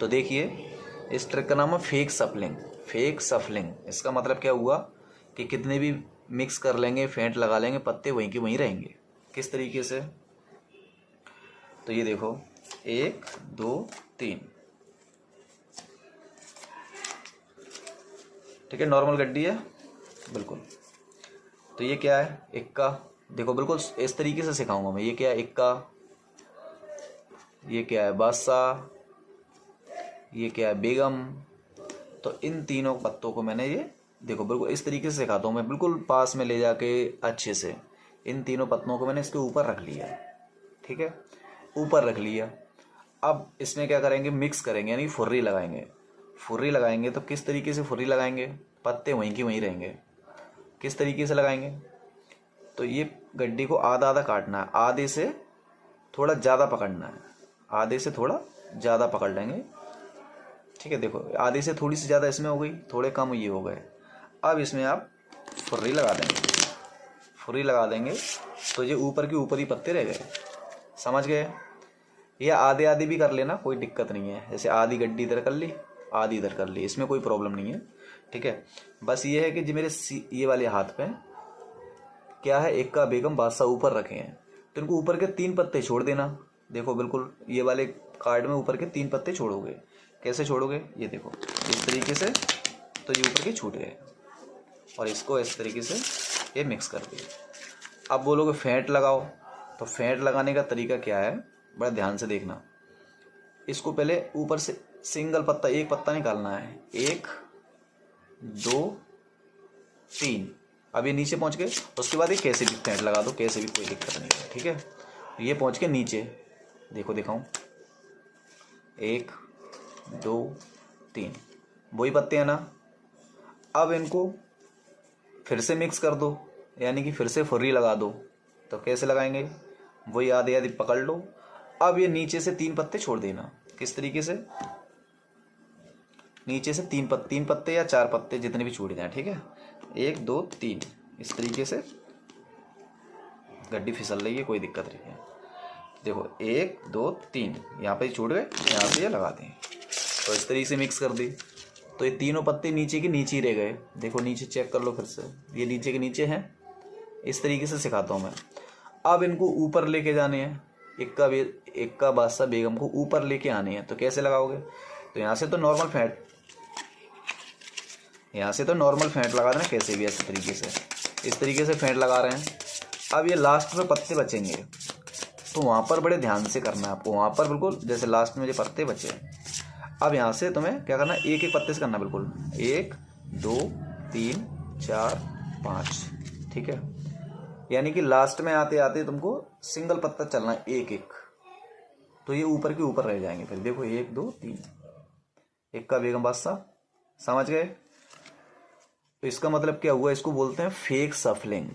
तो देखिए इस ट्रिक का नाम है फेक सफलिंग। फेक सफलिंग इसका मतलब क्या हुआ कि कितने भी मिक्स कर लेंगे, फेंट लगा लेंगे, पत्ते वहीं के वहीं रहेंगे। किस तरीके से? तो ये देखो 1 2 3, ठीक है, नॉर्मल गड्डी है बिल्कुल। तो ये क्या है? इक्का। देखो बिल्कुल इस तरीके से सिखाऊंगा मैं। ये क्या है? इक्का। ये क्या है? बादशाह। ये क्या है? बेगम। तो इन तीनों पत्तों को मैंने ये देखो बिल्कुल इस तरीके से सिखाता हूँ मैं, बिल्कुल पास में ले जाके अच्छे से। इन तीनों पत्तों को मैंने इसके ऊपर रख लिया, ठीक है, ऊपर रख लिया। अब इसमें क्या करेंगे? मिक्स करेंगे, यानी फुर्री लगाएंगे। फुर्री लगाएंगे तो किस तरीके से फुर्री लगाएंगे? पत्ते वहीं की वहीं रहेंगे। किस तरीके से लगाएंगे? तो ये गड्डी को आधा आधा काटना है, आधे से थोड़ा ज़्यादा पकड़ना है, आधे से थोड़ा ज़्यादा पकड़ लेंगे, ठीक है। देखो आधे से थोड़ी सी ज़्यादा इसमें हो गई, थोड़े कम ये हो गए। अब इसमें आप फुर्री लगा देंगे। फुर्री लगा देंगे तो ये ऊपर के ऊपर ही पत्ते रह गए। समझ गए? या आधे आधे भी कर लेना, कोई दिक्कत नहीं है। जैसे आधी गड्डी इधर कर ली, आधी इधर कर ली, इसमें कोई प्रॉब्लम नहीं है, ठीक है। बस ये है कि जो मेरे ये वाले हाथ पे क्या है, इक्का बेगम बादशाह ऊपर रखे हैं, तो इनको ऊपर के 3 पत्ते छोड़ देना। देखो बिल्कुल ये वाले कार्ड में ऊपर के 3 पत्ते छोड़ोगे। कैसे छोड़ोगे? ये देखो इस तरीके से, तो ये ऊपर के छूट गए और इसको इस तरीके से ये मिक्स कर दिए। अब बोलोगे फेंट लगाओ, तो फेंट लगाने का तरीका क्या है, बड़ा ध्यान से देखना। इसको पहले ऊपर से सिंगल पत्ता, एक पत्ता निकालना है। 1 2 3, अब ये नीचे पहुंच गए। उसके बाद ये कैसे भी फेंट लगा दो, कैसे भी, कोई दिक्कत नहीं है, ठीक है। ये पहुंच के नीचे, देखो दिखाऊं, 1 2 3, वही पत्ते हैं ना। अब इनको फिर से मिक्स कर दो, यानी कि फिर से फुर्री लगा दो। तो कैसे लगाएंगे? वही आधे आधे पकड़ लो। अब ये नीचे से 3 पत्ते छोड़ देना। किस तरीके से? नीचे से 3 पत्ते या 4 पत्ते, जितने भी छूट जाए, ठीक है। 1 2 3, इस तरीके से। गड्डी फिसल रही है, कोई दिक्कत नहीं है। देखो 1 2 3, यहाँ पे छूट गए, यहाँ पे ये लगा दें। तो इस तरीके से मिक्स कर दी, तो ये तीनों पत्ते नीचे के नीचे ही रह गए। देखो नीचे चेक कर लो फिर से, ये नीचे के नीचे हैं। इस तरीके से सिखाता हूँ मैं। अब इनको ऊपर लेके जाने हैं, इक्का बादशाह बेगम को ऊपर लेके आने हैं। तो कैसे लगाओगे? तो यहाँ से तो नॉर्मल फेंट, यहाँ से तो नॉर्मल फेंट लगा देना, कैसे भी ऐसे तरीके से, इस तरीके से फेंट लगा रहे हैं। अब ये लास्ट में पत्ते बचेंगे, तो वहाँ पर बड़े ध्यान से करना है आपको। वहाँ पर बिल्कुल जैसे लास्ट में जो पत्ते बचे, अब यहाँ से तुम्हें क्या करना है, एक एक पत्ते से करना, बिल्कुल 1 2 3 4 5, ठीक है। यानी कि लास्ट में आते आते तुमको सिंगल पत्ता चलना है, एक एक, तो ये ऊपर के ऊपर रह जाएंगे। फिर देखो 1 2 3, इक्का बेगम बादशाह। समझ गए? तो इसका मतलब क्या हुआ? इसको बोलते हैं फेक सफलिंग।